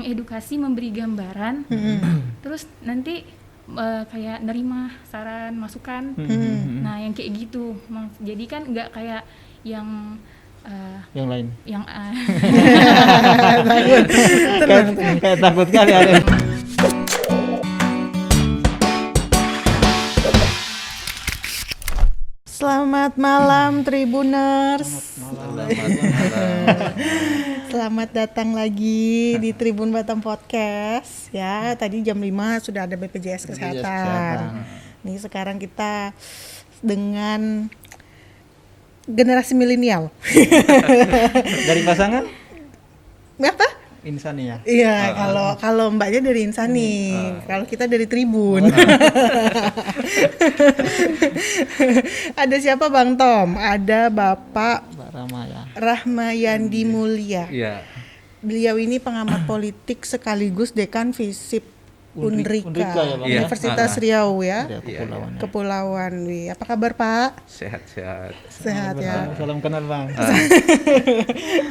mengedukasi, memberi gambaran, terus nanti kayak nerima saran, masukan. Nah, yang kayak gitu. Jadi kan nggak kayak yang lain. Yang kayak takut kali ada. Selamat malam Tribuners. Selamat datang lagi di Tribun Batam Podcast. Ya, tadi jam 5 sudah ada BPJS Kesehatan. Nih sekarang kita dengan generasi milenial. Dari pasangan? Apa? Insani ya? Iya, kalau mbaknya dari Insani, kalau kita dari Tribun. Ada siapa Bang Tom? Ada Bapak Rahmayandi Mulya. Iya. Beliau ini pengamat politik sekaligus dekan FISIP Unrika ya, Bang? Universitas Riau ya. Kepulauan. Kepulauan. Wih, apa kabar Pak? Sehat. Sehat ya. Salam kenal Bang.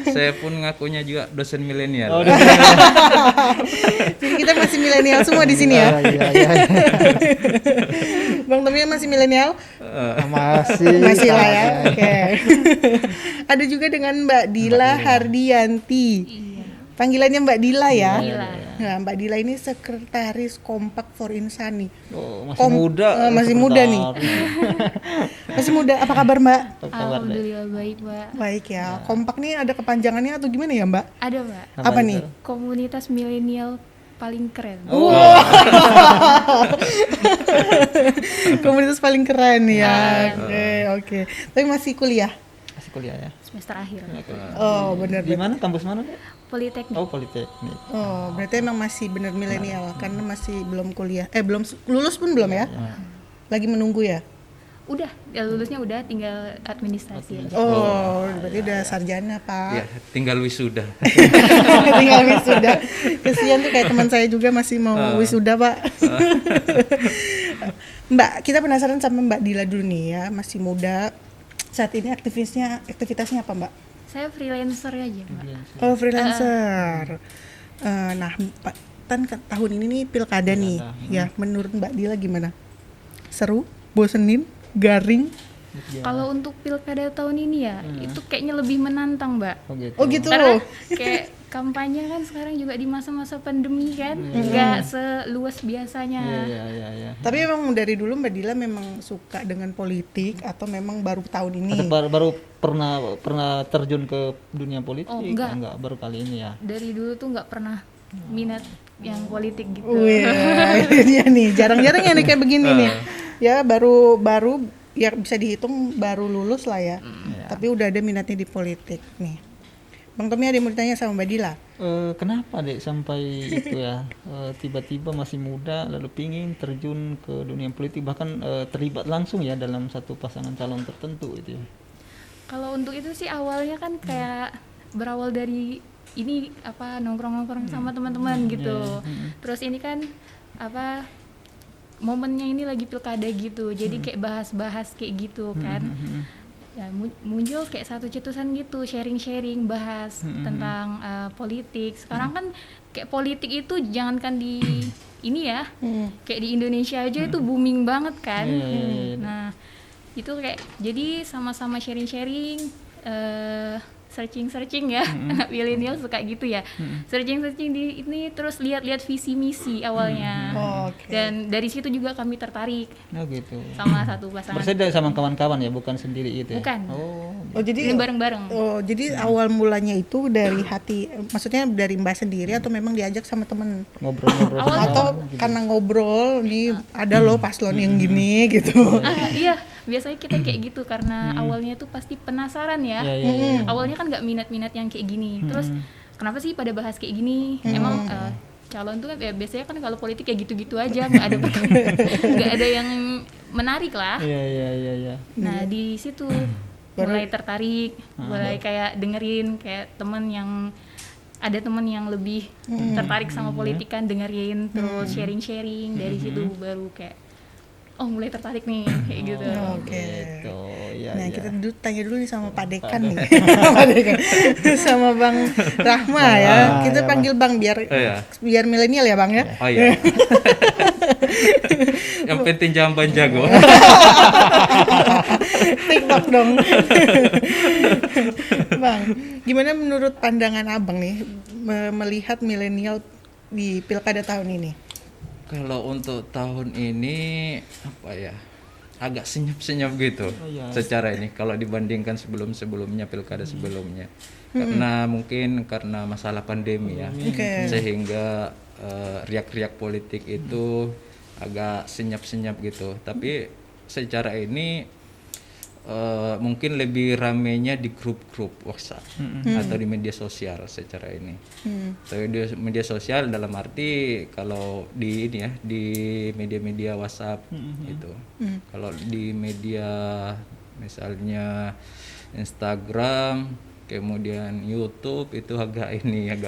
Saya pun ngakunya juga dosen milenial. Jadi kita masih milenial semua di sini ya. Iya. Bang Tommy masih milenial? Masih lah ya. Oke. Ada juga dengan Mbak Dila Hardianti. Panggilannya Mbak Dila ya. Nah, Mbak Dila ini sekretaris Kompak for Insani. Masih muda. Masih muda nih. Masih muda. Apa kabar Mbak? Alhamdulillah baik, Mbak. Baik ya. Kompak nih ada kepanjangannya atau gimana ya Mbak? Ada, Mbak. Apa nih? Komunitas milenial paling keren. Komunitas paling keren ya. Oke. Tapi masih kuliah? Masih kuliah ya. Semester akhir. Oh, benar. Di mana? Kampus mana? Politeknik. Oh, Politeknik. Oh, berarti emang masih benar milenial karena masih belum kuliah. Belum lulus pun belum ya? Lagi menunggu ya? Udah, lulusnya udah, tinggal administrasi aja. Oh, berarti udah sarjana, Pak. Ya, tinggal wisuda. Tinggal wisuda. Kesian tuh kayak teman saya juga masih mau wisuda, Pak. Mbak, kita penasaran sama Mbak Dila dulu nih ya, masih muda. Saat ini aktivitasnya apa, Mbak? Saya freelancer aja, Mbak. Oh, freelancer. Nah, kan tahun ini nih pilkada nih. Ya, menurut Mbak Dila gimana? Seru? Bosenin? Garing? Kalau untuk pilkada tahun ini ya, itu kayaknya lebih menantang, Mbak. Oh gitu. Karena kayak kampanye kan sekarang juga di masa-masa pandemi kan, nggak seluas biasanya. Iya. Tapi memang dari dulu Mbak Dila memang suka dengan politik atau memang baru tahun ini? Atau baru pernah terjun ke dunia politik? Oh, enggak, baru kali ini ya. Dari dulu tuh nggak pernah minat yang politik gitu. Iya nih, jarang-jarang yang kayak begini nih. Ya baru ya bisa dihitung baru lulus lah ya. Tapi udah ada minatnya di politik nih. Bang Tommy ada yang mau ditanya sama Mbak Dila? Kenapa Dek sampai itu ya tiba-tiba masih muda lalu pingin terjun ke dunia politik, bahkan terlibat langsung ya dalam satu pasangan calon tertentu itu ya? Kalau untuk itu sih awalnya kan kayak berawal dari ini nongkrong-nongkrong sama teman-teman gitu. Terus ini kan momennya ini lagi pilkada gitu. Jadi kayak bahas-bahas kayak gitu kan. Ya, muncul kayak satu cetusan gitu, sharing-sharing, bahas tentang politik. Sekarang kan kayak politik itu jangankan di ini ya, kayak di Indonesia aja itu booming banget kan. Nah, itu kayak jadi sama-sama sharing-sharing, searching ya, anak milenial suka gitu ya, searching di ini, terus lihat-lihat visi misi awalnya, dan dari situ juga kami tertarik gitu. sama satu pasangan. Bersama sama kawan-kawan ya, bukan sendiri itu ya? Bukan. Oh jadi ini bareng-bareng. Oh jadi awal mulanya itu dari hati, maksudnya dari Mbak sendiri atau memang diajak sama temen? Ngobrol-ngobrol atau gitu. Karena ngobrol nih ada loh paslon yang gini gitu. Iya, biasanya kita kayak gitu karena awalnya tuh pasti penasaran ya. Awalnya kan nggak minat yang kayak gini. Terus kenapa sih pada bahas kayak gini? Emang calon tuh kan biasanya kan kalau politik kayak gitu-gitu aja, nggak ada yang menarik lah. Iya. Nah di situ mulai tertarik, mulai kayak dengerin kayak ada teman yang lebih tertarik sama politik kan, dengerin terus sharing dari situ baru kayak oh mulai tertarik nih kayak gitu. Oke. Gitu, ya, Nah, ya. kita tanya dulu nih sama Pak Dekan nih. Pak Dekan. Sama Bang Rahma ya. Kita ya, panggil Bang biar Iya. biar milenial ya, Bang ya. Oh iya. Yang penting jamban jago. TikTok dong. Bang, gimana menurut pandangan Abang nih melihat milenial di Pilkada tahun ini? Kalau untuk tahun ini apa ya? Agak senyap-senyap gitu. iya. Secara ini kalau dibandingkan sebelum-sebelumnya pilkada sebelumnya. Karena mungkin karena masalah pandemi ya. Oke. Sehingga riak-riak politik itu agak senyap-senyap gitu. Tapi secara ini mungkin lebih ramenya di grup-grup WhatsApp atau di media sosial secara ini. Tapi di media sosial dalam arti kalau di ini ya di media-media WhatsApp itu. Kalau di media misalnya Instagram, kemudian YouTube itu agak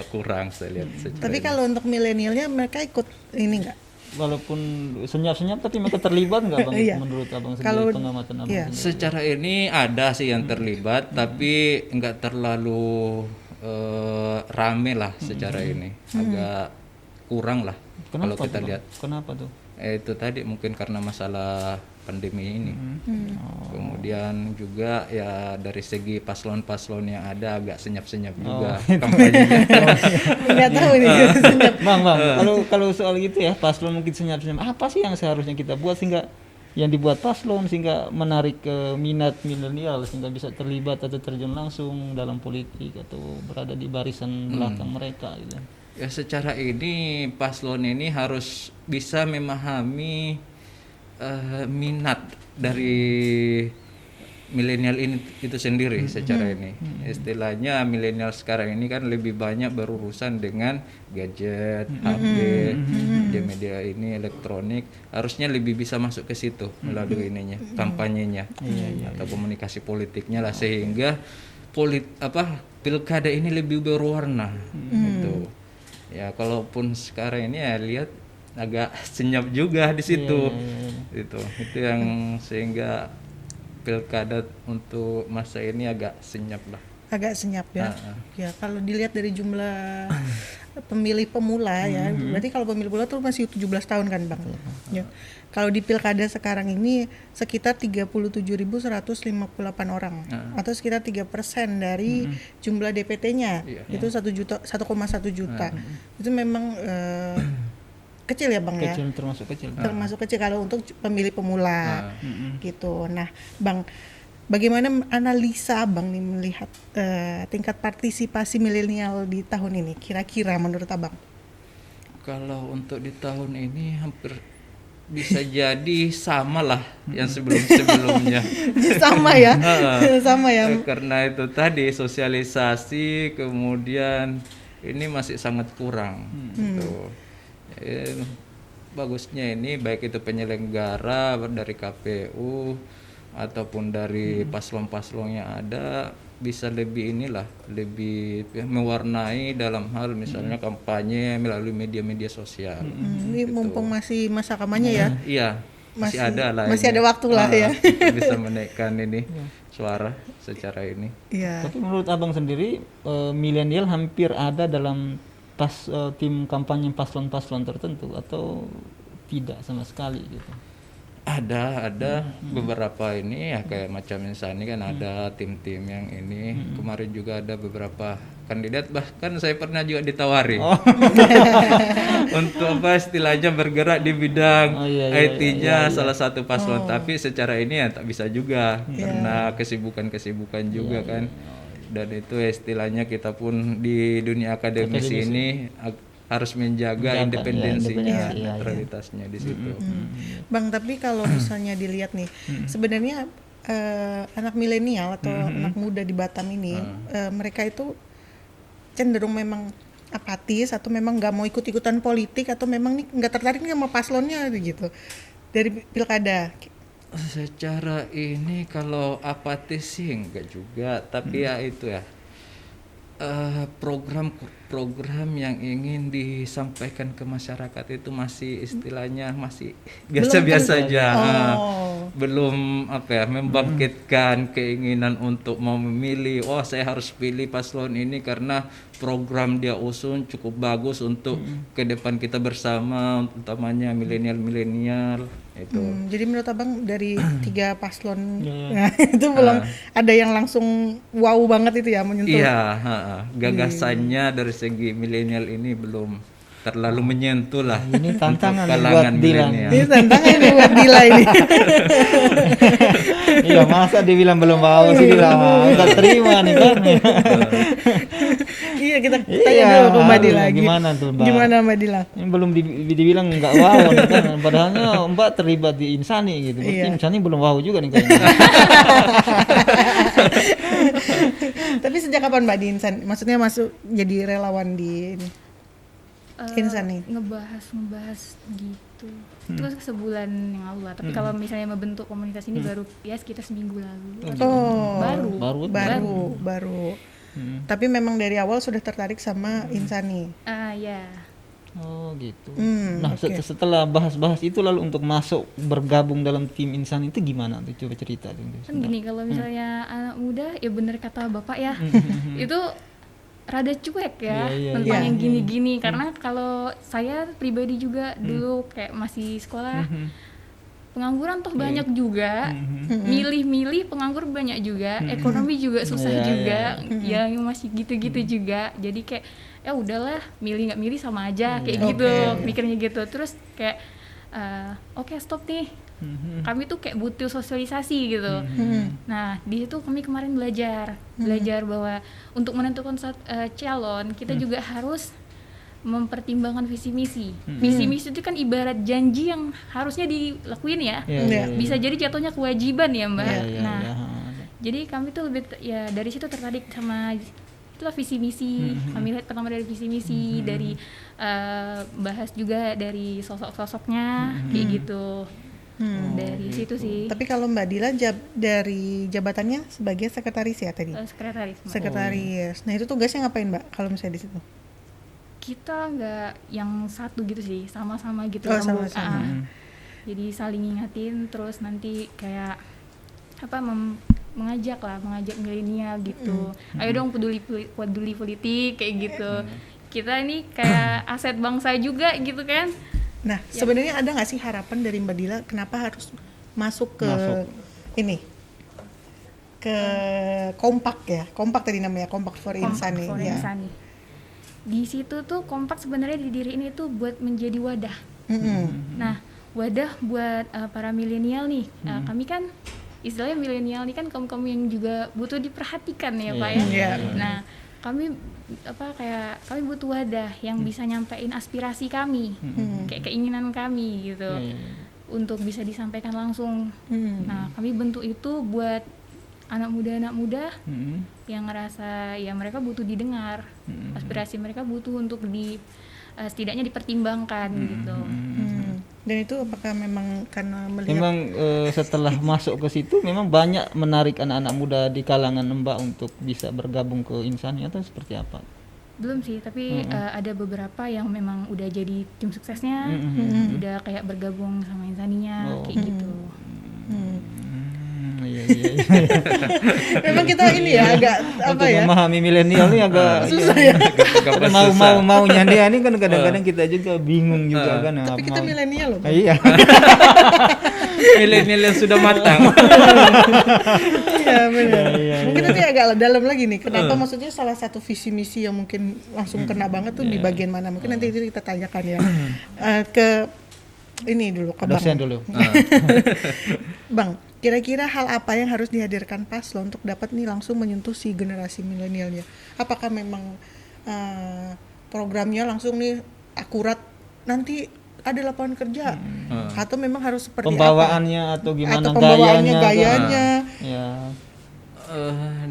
kurang saya lihat secara Tapi ini. kalau untuk milenialnya mereka ikut ini enggak? Walaupun senyap-senyap tapi mereka terlibat nggak Bang Iya. menurut Abang sendiri, Kalau- pengamatan Abang iya. sendiri? Secara ini ada sih yang terlibat, tapi nggak terlalu rame lah secara ini, agak kurang lah kalau kita tuh, Bang? lihat. Kenapa tuh? Itu tadi mungkin karena masalah pandemi ini. Kemudian juga ya dari segi paslon-paslon yang ada agak senyap-senyap juga kampanyenya. Enggak tahu nih. Bang, kalau soal gitu ya, paslon mungkin senyap-senyap. Apa sih yang seharusnya kita buat sehingga yang dibuat paslon sehingga menarik minat milenial sehingga bisa terlibat atau terjun langsung dalam politik atau berada di barisan belakang mereka gitu. Ya secara ini paslon ini harus bisa memahami minat dari milenial ini itu sendiri secara ini. Istilahnya milenial sekarang ini kan lebih banyak berurusan dengan gadget, HP, media ini elektronik. Harusnya lebih bisa masuk ke situ melalui ininya, kampanyenya atau komunikasi politiknya lah sehingga pilkada ini lebih berwarna gitu. Ya kalaupun sekarang ini ya lihat agak senyap juga di situ. Itu yang sehingga pilkada untuk masa ini agak senyap lah. Agak senyap ya. Ya, kalau dilihat dari jumlah pemilih pemula ya, berarti kalau pemilih pemula tuh masih 17 tahun kan, Bang. Ya. Kalau di pilkada sekarang ini sekitar 37.158 orang atau sekitar 3% dari jumlah DPT-nya. Itu 1,1 juta. Itu memang kecil ya, Bang ya. Kecil, termasuk kecil. Termasuk kecil kalau untuk pemilih pemula gitu. Nah, Bang, bagaimana analisa Abang nih melihat tingkat partisipasi milenial di tahun ini kira-kira menurut Abang? Kalau untuk di tahun ini hampir bisa jadi sama lah yang sebelum-sebelumnya. Sama ya. Sama ya. Karena itu tadi sosialisasi kemudian ini masih sangat kurang gitu. Bagusnya ini baik itu penyelenggara dari KPU ataupun dari paslon-paslon yang ada bisa lebih lebih mewarnai dalam hal misalnya kampanye melalui media-media sosial. Ini mumpung masih masa kampanye ya. Iya, masih ada lah. Masih ada waktu lah ya. Kita bisa menaikkan ini suara secara ini. Iya. Tapi menurut Abang sendiri milenial hampir ada dalam tim kampanye paslon-paslon tertentu atau tidak sama sekali gitu? Ada beberapa ini ya kayak macam misalnya kan ada tim-tim yang ini kemarin juga ada beberapa kandidat bahkan saya pernah juga ditawari untuk istilahnya bergerak di bidang IT-nya salah satu paslon tapi secara ini ya tak bisa juga karena kesibukan juga kan dan itu istilahnya kita pun di dunia akademisi ini harus menjaga independensinya, netralitasnya di situ. Bang, tapi kalau misalnya dilihat nih, sebenarnya anak milenial atau anak muda di Batam ini, mereka itu cenderung memang apatis atau memang nggak mau ikut-ikutan politik atau memang nih nggak tertarik nih sama paslonnya gitu dari pilkada. Secara ini kalau apatis sih enggak juga, tapi ya itu ya program program yang ingin disampaikan ke masyarakat itu masih istilahnya masih biasa-biasa aja. Belum membangkitkan keinginan untuk mau memilih, oh saya harus pilih paslon ini karena program dia usung cukup bagus untuk ke depan kita bersama, utamanya milenial itu. Jadi menurut abang dari 3 paslon itu belum ada yang langsung wow banget itu ya menyentuh. Iya, gagasannya dari segi milenial ini belum terlalu menyentuh lah. Ini tantangan untuk buat Dilan. Ini tantangan ini buat Dila ini. Iya, masa dia bilang belum mau sih, Dilan nggak terima nih kan. Iya, kita tanya dulu ke Mbak Dila. Gimana tuh, Mbak? Gimana Mbak Dila? Ini belum dibilang nggak wow nih kan, padahalnya Mbak terlibat di Insani gitu. Berarti Insani belum wow juga nih kayaknya. Tapi sejak kapan Mbak di Insan? Maksudnya masuk jadi relawan di Insani? Ngebahas gitu. Itu sebulan yang lalu lah. Tapi kalau misalnya membentuk komunitas ini baru ya sekitar seminggu lalu. Baru. Tapi memang dari awal sudah tertarik sama Insani. Ya. Oh gitu. Nah setelah bahas-bahas itu lalu untuk masuk bergabung dalam tim Insani itu gimana tuh, coba cerita tuh. Kan gini, kalau misalnya anak muda ya bener kata bapak ya, itu rada cuek ya tentang yang gini-gini. Karena kalau saya pribadi juga dulu kayak masih sekolah, pengangguran toh banyak juga, milih-milih penganggur banyak juga, ekonomi juga susah juga, yang masih gitu-gitu juga. Jadi kayak ya udahlah, milih nggak milih sama aja kayak gitu, mikirnya gitu. Terus kayak oke, stop nih, kami tuh kayak butuh sosialisasi gitu. Nah di situ kami kemarin belajar bahwa untuk menentukan calon kita juga harus mempertimbangkan visi misi. Visi misi itu kan ibarat janji yang harusnya dilakuin ya. Bisa jadi jatuhnya kewajiban ya Mbak. Jadi kami tuh lebih ya dari situ tertarik sama itulah visi misi. Kami lihat pertama dari visi misi, dari bahas juga dari sosok-sosoknya kayak gitu. Dari situ sih. Tapi kalau Mbak Dila dari jabatannya sebagai sekretaris ya tadi? Sekretaris. Nah itu tugasnya ngapain Mbak kalau misalnya di situ? Kita nggak yang satu gitu sih, sama-sama gitu. Sama-sama. Jadi saling ngingatin, terus nanti kayak mengajak milenial gitu. Ayo dong peduli politik kayak gitu. Kita ini kayak aset bangsa juga gitu kan. Nah, sebenarnya ada nggak sih harapan dari Mbak Dila kenapa harus masuk ke ini? Ke Kompak tadi namanya, Kompak for Insani. Di situ tuh Kompak sebenarnya didiriin itu buat menjadi wadah. Nah, wadah buat para milenial nih. Kami kan istilahnya milenial nih kan kaum yang juga butuh diperhatikan ya Pak ya. Nah, kami kami butuh wadah yang bisa nyampein aspirasi kami, kayak keinginan kami gitu, untuk bisa disampaikan langsung. Nah, kami bentuk itu buat anak muda yang ngerasa ya mereka butuh didengar, aspirasi mereka butuh untuk setidaknya dipertimbangkan gitu. Dan itu apakah memang karena melihat memang setelah masuk ke situ memang banyak menarik anak-anak muda di kalangan Mbak untuk bisa bergabung ke Insani atau seperti apa? Belum sih, tapi ada beberapa yang memang udah jadi tim suksesnya, udah kayak bergabung sama Insaninya kayak gitu. Iya. Memang kita ini ya agak untuk memahami milenial ini agak susah ya. Maunya dia ini kan kadang-kadang kita juga bingung juga kan. Tapi kita milenial loh. Iya. Milenial yang sudah matang. Iya benar. Mungkin nanti agak dalam lagi nih. Kenapa maksudnya salah satu visi misi yang mungkin langsung kena banget tuh di bagian mana? Mungkin nanti itu kita tanyakan ya. Ke ini dulu ke Bang. Dosen dulu. Bang, kira-kira hal apa yang harus dihadirkan paslon untuk dapat nih langsung menyentuh si generasi milenialnya? Apakah memang programnya langsung nih akurat nanti ada lapangan kerja atau memang harus seperti pembawaannya apa? atau gimana atau pembawaannya gayanya? Ya.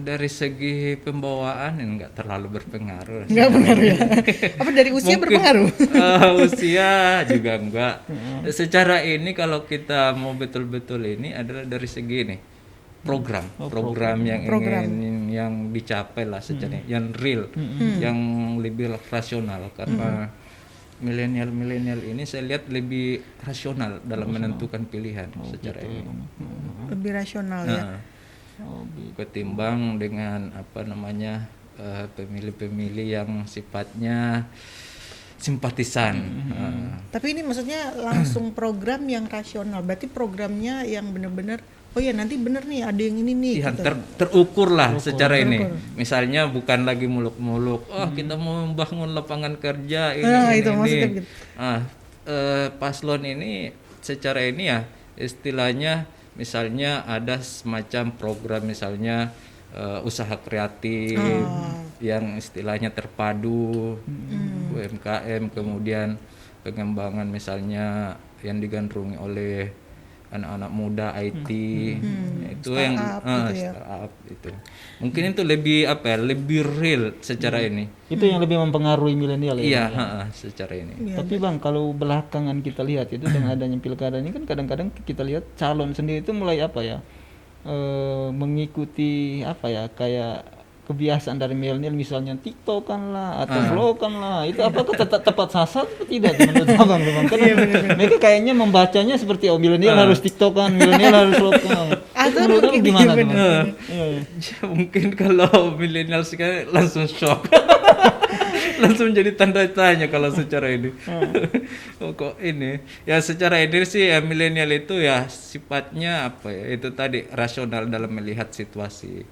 Dari segi pembawaan enggak terlalu berpengaruh. Enggak pengaruh ya. Apa dari usia Mungkin, berpengaruh? Usia juga enggak. Secara ini kalau kita mau betul-betul ini adalah dari segi nih program yang ingin yang dicapai lah secara yang real, yang lebih rasional, karena milenial ini saya lihat lebih rasional dalam menentukan pilihan secara ini. Lebih rasional ya. Ketimbang dengan pemilih-pemilih yang sifatnya simpatisan. Tapi ini maksudnya langsung program yang rasional. Berarti programnya yang benar-benar oh ya nanti bener nih ada yang ini nih. Ya, gitu. terukur lah secara ini. Misalnya bukan lagi muluk-muluk. Kita mau membangun lapangan kerja ini. Itu maksudnya gitu. Paslon ini secara ini ya istilahnya misalnya ada semacam program misalnya usaha kreatif yang istilahnya terpadu, UMKM, kemudian pengembangan misalnya yang digandrungi oleh anak-anak muda IT, itu yang startup itu. Mungkin itu lebih lebih real secara ini. Itu yang lebih mempengaruhi milenial ya. Iya, secara ini. Tapi Bang, kalau belakangan kita lihat itu dengan adanya pilkada ini kan kadang-kadang kita lihat calon sendiri itu mulai mengikuti kayak kebiasaan dari milenial, misalnya TikTokan lah atau vlogan lah. Itu apakah tepat sasaran atau tidak menurut Abang? Karena mereka kayaknya membacanya seperti milenial harus TikTokan, milenial harus vlogan. Atau menurut Abang gimana tuh? Mungkin kalau milenial sekarang langsung shock. Langsung jadi tanda tanya kalau secara ini. Kok ini? Ya secara ini sih ya milenial itu ya sifatnya itu tadi rasional dalam melihat situasi.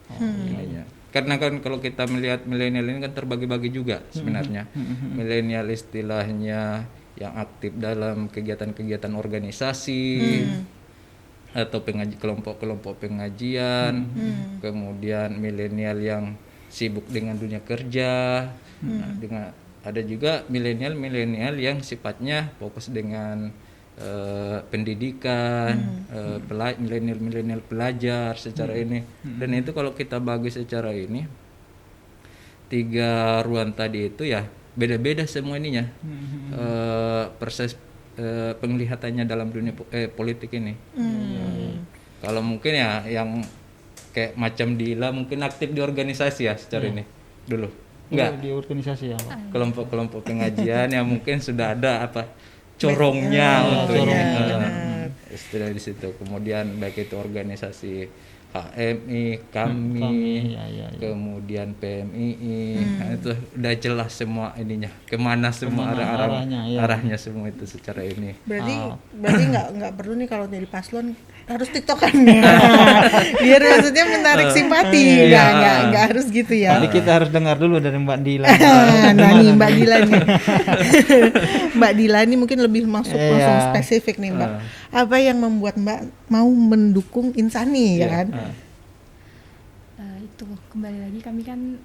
Karena kan kalau kita melihat milenial ini kan terbagi-bagi juga sebenarnya. Milenial istilahnya yang aktif dalam kegiatan-kegiatan organisasi atau kelompok-kelompok pengajian, kemudian milenial yang sibuk dengan dunia kerja. Nah, ada juga milenial yang sifatnya fokus dengan pendidikan, milenial pelajar secara ini. Dan itu kalau kita bagi secara ini 3 ruang tadi itu ya beda-beda semua ininya. Proses penglihatannya dalam dunia politik ini. Kalau mungkin ya yang kayak macam Dila mungkin aktif di organisasi ya secara ini dulu. Enggak di organisasi ya, Pak. Kelompok-kelompok pengajian yang mungkin sudah ada corongnya untuk istilah di situ. Kemudian baik itu organisasi HMI, kami, kemudian PMII, nah, itu udah jelas semua ininya, kemana semua arahnya semua itu secara ini. Berarti nggak perlu nih kalau jadi paslon harus tiktokan biar maksudnya menarik simpati, nggak harus gitu ya. Tapi kita harus dengar dulu dari Mbak Dila. Nah nih Mbak Dila nih, Mbak Dila ini mungkin lebih masuk langsung spesifik nih Mbak. Apa yang membuat Mbak mau mendukung Insani ya kan? Itu kembali lagi kami kan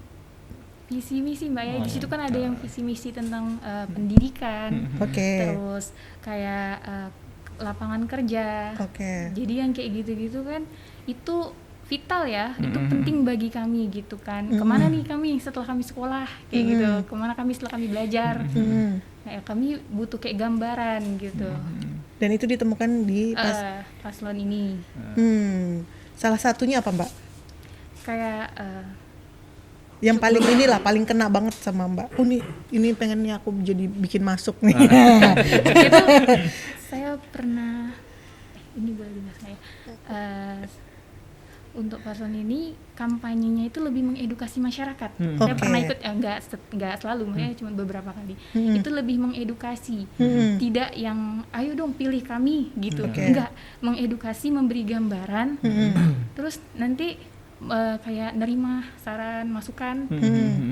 visi misi Mbak ya, di situ kan ada yang visi misi tentang pendidikan, terus kayak lapangan kerja. Jadi yang kayak gitu-gitu kan itu vital ya, itu penting bagi kami gitu kan. Kemana nih kami setelah kami sekolah kayak gitu, kemana kami setelah kami belajar. Kayak kami butuh kayak gambaran gitu. Dan itu ditemukan di paslon ini. Salah satunya apa Mbak? Kayak yang paling paling kena banget sama Mbak. Oh ini pengennya aku jadi bikin masuk nih. Itu saya pernah ini boleh dibahas saya. Untuk paslon ini kampanyenya itu lebih mengedukasi masyarakat. Saya pernah ikut enggak selalu, makanya cuma beberapa kali. Itu lebih mengedukasi. Tidak yang ayo dong pilih kami gitu. Enggak, mengedukasi, memberi gambaran. Terus nanti kayak nerima saran, masukan.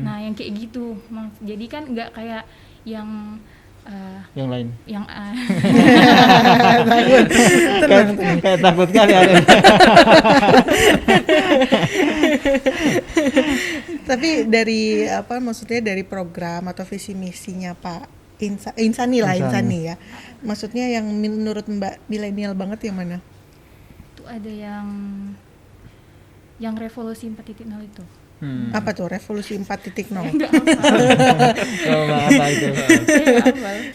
Nah, yang kayak gitu. Jadi kan enggak kayak yang yang lain. Yang kayak takut kali ada. Tapi dari maksudnya dari program atau visi misinya Pak Insani ya. Maksudnya yang menurut Mbak milenial banget yang mana? Itu ada yang revolusi 4.0 itu. Apa tuh revolusi 4.0? Enggak apa. Coba apa itu?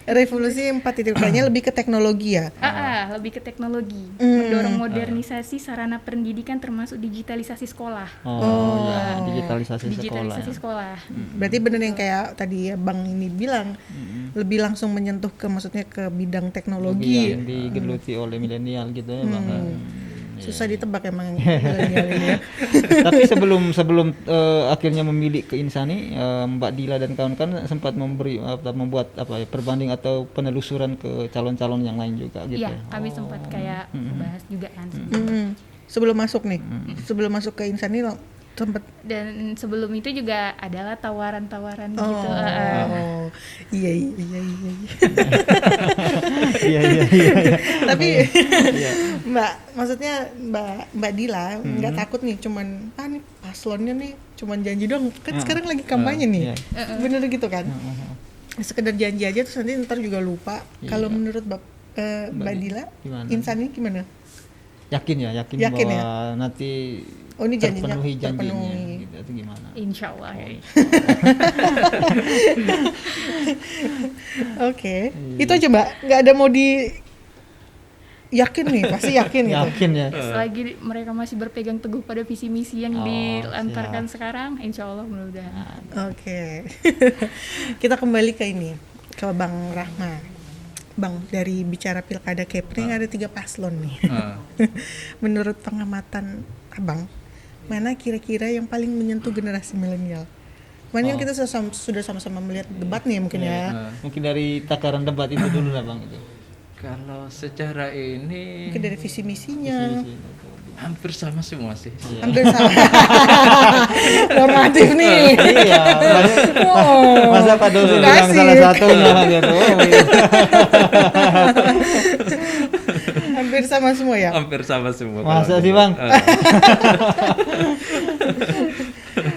Revolusi 4.0-nya lebih ke teknologi ya. Lebih ke teknologi, mendorong modernisasi sarana pendidikan termasuk digitalisasi sekolah. Ya, digitalisasi Sekolah. Berarti bener yang kayak tadi ya Bang ini bilang, lebih langsung menyentuh ke maksudnya ke bidang teknologi. yang digeluti oleh milenial gitu ya Bang. Susah ditebak emang milenial ini ya. Tapi sebelum akhirnya memilih ke Insani, Mbak Dila dan kawan-kawan sempat membuat perbanding atau penelusuran ke calon-calon yang lain juga gitu. Iya, kami sempat kayak bahas juga kan. Sebelum masuk nih, sebelum masuk ke Insani sempat. Dan sebelum itu juga adalah tawaran-tawaran gitu. Iya. Iya. Tapi maksudnya Mbak Dila nggak takut nih cuman nih paslonnya nih cuman janji doang kan sekarang lagi kampanye nih. Bener gitu kan? Sekedar janji aja terus nanti ntar juga lupa. Kalau menurut Mbak Dila, Insani gimana? Yakin Yakin bahwa ya? nanti Ini janjinya terpenuhi janjinya terpenuhi. gitu, atau gimana? Insya Allah. Oke. Itu aja Mbak, nggak ada mau yakin nih, pasti yakin gitu. Yakin ya. Selagi mereka masih berpegang teguh pada visi misi yang dilantarkan sekarang, insya Allah mudah-mudahan. Oke. Kita kembali ke ini, ke Bang Rahma. Bang, dari bicara pilkada Kepri ada 3 paslon nih. Menurut pengamatan Abang, mana kira-kira yang paling menyentuh generasi milenial? Kemarin kita sudah sama-sama melihat debat nih mungkin ya. Mungkin dari takaran debat itu dulu lah Bang itu. Kalau secara ini Mungkin dari visi misinya. hampir sama semua sih. Hampir sama. Normatif nih. Iya. Masa Pak Dosen bilang salah satunya gitu. Hampir sama semua ya? Hampir sama semua. Masa sih Bang?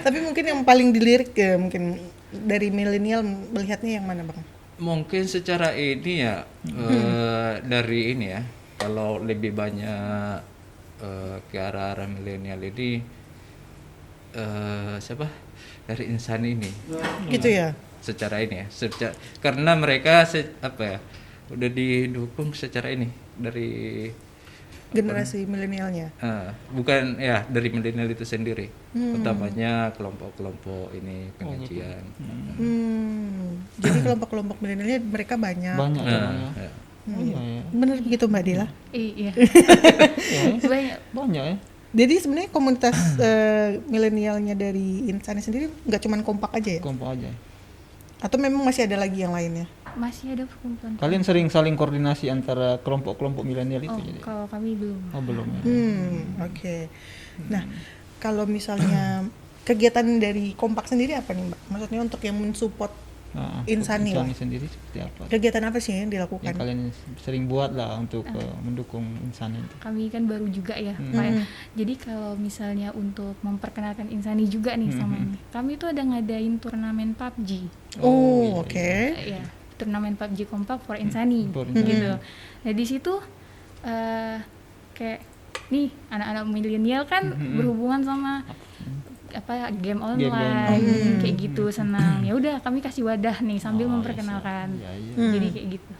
Tapi mungkin yang paling dilirik ya mungkin dari milenial melihatnya yang mana Bang? Mungkin secara ini ya dari ini ya, kalau lebih banyak ke arah milenial ini siapa? Dari Insani ini. Gitu ya? Secara ini ya, karena mereka udah didukung secara ini dari generasi milenialnya. Bukan ya dari milenial itu sendiri, utamanya kelompok-kelompok ini pengajian. Jadi kelompok-kelompok milenialnya mereka banyak. Ya. Bener begitu Mbak Dila? Iya. Banyak ya. Jadi sebenarnya komunitas milenialnya dari Insani sendiri nggak cuma kompak aja ya? Kompak aja. Atau memang masih ada lagi yang lainnya? Masih ada perkumpulan. Kalian sering saling koordinasi antara kelompok-kelompok milenial itu jadi? Kalau kami belum. Oh belum ya. Oke. Nah, kalau misalnya kegiatan dari kompak sendiri apa nih Mbak? Maksudnya untuk yang mensupport Insani lah. Insani sendiri seperti apa? Kegiatan apa sih yang dilakukan? Yang kalian sering buat lah untuk mendukung Insani itu. Kami kan baru juga ya, Pak ya. Jadi kalau misalnya untuk memperkenalkan Insani juga nih sama ini, kami tuh ada ngadain turnamen PUBG. Oke. Ya, turnamen PUBG Kompak for Insani gitu. Nah di situ kayak nih anak-anak milenial kan berhubungan sama game online kayak gitu, senang. Ya udah kami kasih wadah nih sambil memperkenalkan. Jadi kayak gitu.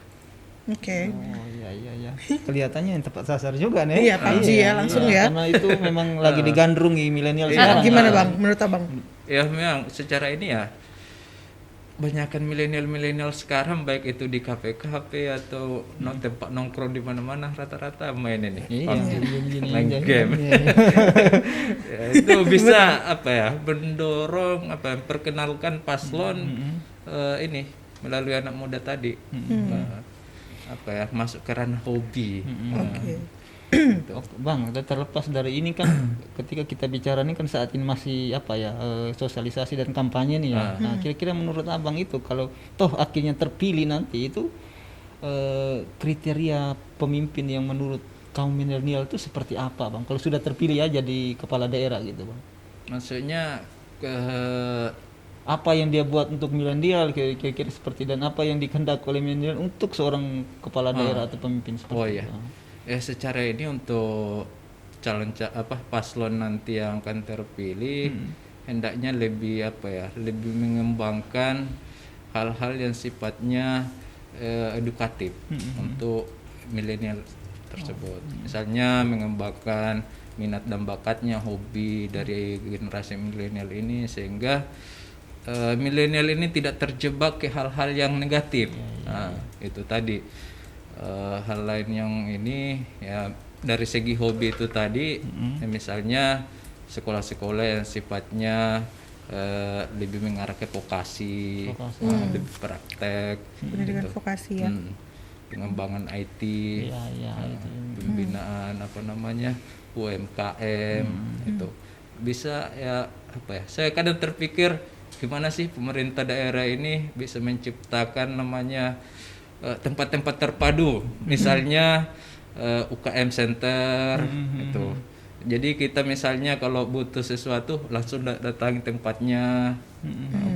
Oke. Oh iya. Kelihatannya yang tepat sasar juga nih. Iya, PUBG ya langsung ya. Karena itu memang lagi digandrungi milenial sekarang. Gimana Bang menurut Abang? Ya memang secara ini ya, banyakan milenial sekarang baik itu di kafe-kafe atau tempat nongkrong di mana-mana rata-rata main ini. Main game. Ya, itu bisa mendorong perkenalkan paslon ini melalui anak muda tadi. Masuk ke ranah hobi. Oke. Bang, terlepas dari ini kan ketika kita bicara ini kan saat ini masih sosialisasi dan kampanye nih ya. Nah, kira-kira menurut Abang itu kalau toh akhirnya terpilih nanti itu kriteria pemimpin yang menurut kaum milenial itu seperti apa Bang? Kalau sudah terpilih ya jadi kepala daerah gitu Bang. Maksudnya apa yang dia buat untuk milenial kira-kira seperti, dan apa yang dikehendaki oleh milenial untuk seorang kepala daerah atau pemimpin seperti itu. Ya secara ini untuk paslon nanti yang akan terpilih hendaknya lebih lebih mengembangkan hal-hal yang sifatnya edukatif untuk milenial tersebut. Misalnya mengembangkan minat dan bakatnya, hobi dari generasi milenial ini, sehingga milenial ini tidak terjebak ke hal-hal yang negatif. Nah, itu tadi hal lain yang ini ya dari segi hobi itu tadi, misalnya sekolah-sekolah yang sifatnya lebih mengarah ke vokasi, lebih praktek, Pendidikan gitu. vokasi ya. Pengembangan IT, itu. pembinaan UMKM itu bisa saya kadang terpikir gimana sih pemerintah daerah ini bisa menciptakan tempat-tempat terpadu, misalnya UKM center itu. Jadi kita misalnya kalau butuh sesuatu langsung datangi tempatnya,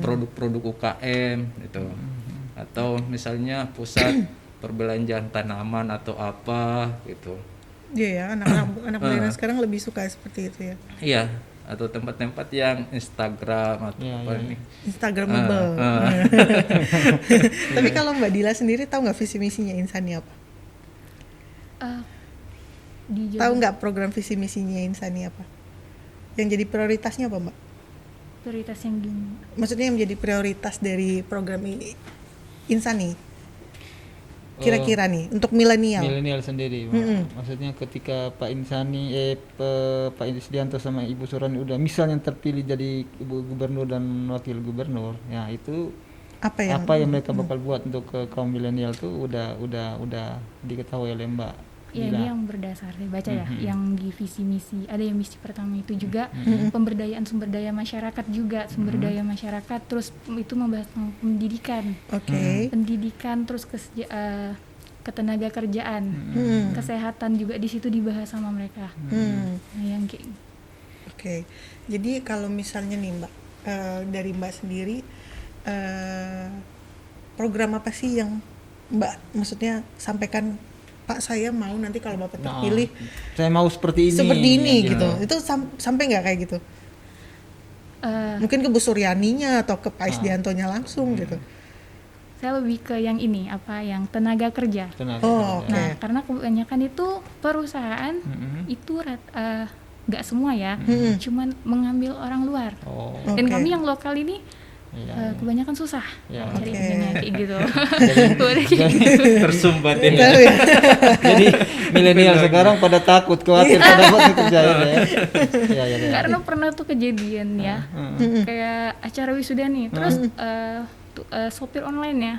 produk-produk UKM itu. Atau misalnya pusat perbelanjaan tanaman atau apa gitu. Iya ya, anak milenial sekarang lebih suka seperti itu ya. Iya, atau tempat-tempat yang Instagram atau ini. Instagramable. Tapi kalau Mbak Dila sendiri tahu nggak visi misinya Insani apa? Tahu nggak program visi misinya Insani apa? Yang jadi prioritasnya apa, Mbak? Prioritas yang gini. Maksudnya yang menjadi prioritas dari program ini Insani? Kira-kira nih untuk milenial. Milenial sendiri, maksudnya ketika Pak Insani, Pak Isdianto sama Ibu Surani udah misalnya terpilih jadi Ibu Gubernur dan Wakil Gubernur, ya itu apa yang mereka bakal buat untuk kaum milenial tuh udah diketahui oleh Mbak. Ya, ini yang berdasar baca ya, yang di visi misi ada yang misi pertama itu juga pemberdayaan sumber daya masyarakat juga, sumber daya masyarakat, terus itu membahas pendidikan, pendidikan, terus ketenaga kerjaan, kesehatan juga di situ dibahas sama mereka. Nah, yang kayak. Jadi kalau misalnya nih Mbak, dari Mbak sendiri, program apa sih yang Mbak maksudnya sampaikan, Pak saya mau nanti kalau Bapak terpilih saya mau seperti ini gitu. Itu sampai nggak kayak gitu? Mungkin ke Bu Suryaninya atau ke Pak Isdiantonya langsung gitu. Saya lebih ke yang ini yang tenaga kerja. Nah, karena kebanyakan itu perusahaan itu nggak semua ya, cuman mengambil orang luar. Dan kami yang lokal ini kebanyakan susah cari kerjanya kayak gitu. Tersumbat ini. Jadi milenial sekarang pada takut, khawatir pada buat kerjaan ya. Karena pernah tuh kejadian ya, kayak acara wisuda nih, terus sopir online ya,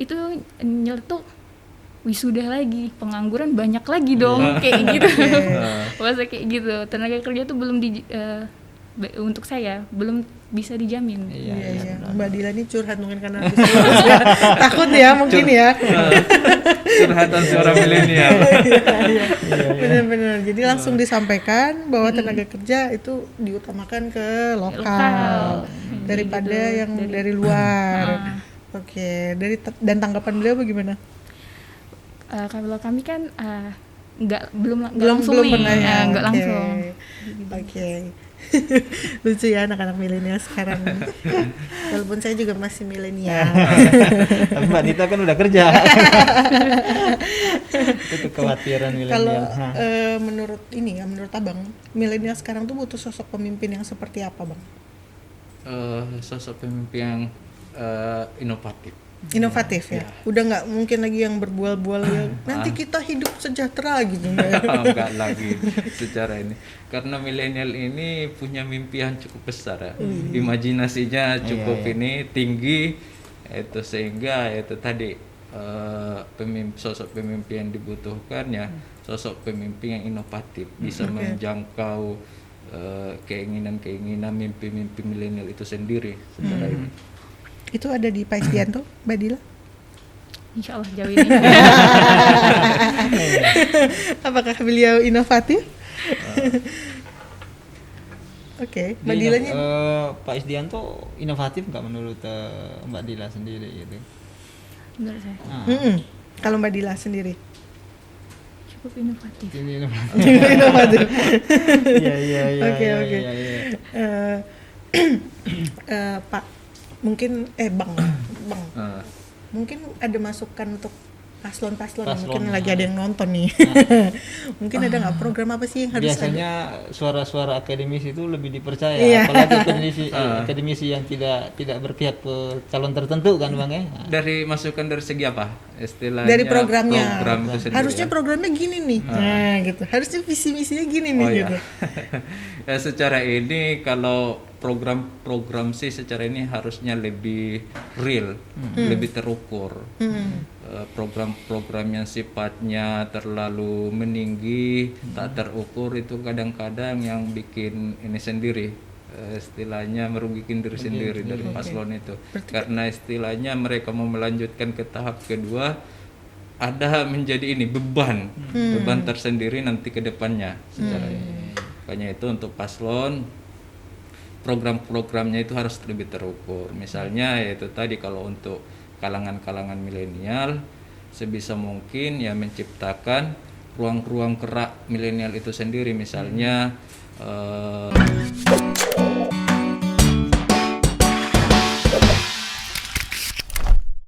itu nyeletuk wisuda lagi, pengangguran banyak lagi dong, kayak gitu. Masa kayak gitu, tenaga kerja tuh belum untuk saya belum bisa dijamin. Iya. Mbak Dila ini curhat mungkin karena habis lulus ya. Takut ya mungkin ya. Curhatan seorang milenial. Benar-benar. Jadi langsung disampaikan bahwa tenaga kerja itu diutamakan ke lokal daripada yang dari luar. Dan tanggapan beliau bagaimana? Kalau kami kan belum langsung nih, nggak langsung. Lucu ya anak-anak milenial sekarang. Walaupun saya juga masih milenial. Mbak Dita kan udah kerja. Itu kekhawatiran milenial. Kalau menurut Abang, milenial sekarang tuh butuh sosok pemimpin yang seperti apa, Bang? Sosok pemimpin yang inovatif ya. Udah nggak mungkin lagi yang berbual-bual ya. Nanti kita hidup sejahtera gitu. Enggak lagi secara ini. Karena milenial ini punya mimpi yang cukup besar ya. Imajinasinya cukup tinggi, itu sehingga itu tadi sosok pemimpin yang dibutuhkan ya, sosok pemimpin yang inovatif, bisa menjangkau keinginan-keinginan mimpi-mimpi milenial itu sendiri secara ini. Itu ada di Pak Isdianto, Mbak Dila? Insya Allah jauh ini. Apakah beliau inovatif? Mbak Dilanya? Pak Isdianto inovatif nggak menurut Mbak Dila sendiri gitu? Menurut saya. Kalau Mbak Dila sendiri? Cukup inovatif. Inovatif. Iya. Oke. Pak, mungkin Bang, Eh, mungkin ada masukan untuk paslon-paslon yang Paslon. mungkin lagi ada yang nonton nih. Mungkin ada nggak program apa sih yang harus Biasanya suara-suara akademisi itu lebih dipercaya, Iya. apalagi akademisi yang tidak berpihak ke calon tertentu kan Bang ya. Nah, dari masukan dari segi apa istilahnya? dari programnya? Program itu sendiri, Harusnya ya? programnya gini nih. Nah, gitu. Harusnya visi misinya gini nih Oh ya. gitu. Ya secara ini kalau program sih secara ini harusnya lebih real, lebih terukur. Program-program yang sifatnya terlalu meninggi, tak terukur itu kadang-kadang yang bikin ini sendiri. Istilahnya merugikan diri sendiri dari paslon itu. Karena istilahnya mereka mau melanjutkan ke tahap kedua ada menjadi ini beban tersendiri nanti ke depannya secara ini. Makanya itu untuk paslon program-programnya itu harus lebih terukur. Misalnya yaitu tadi kalau untuk kalangan-kalangan milenial sebisa mungkin ya menciptakan ruang-ruang gerak milenial itu sendiri, misalnya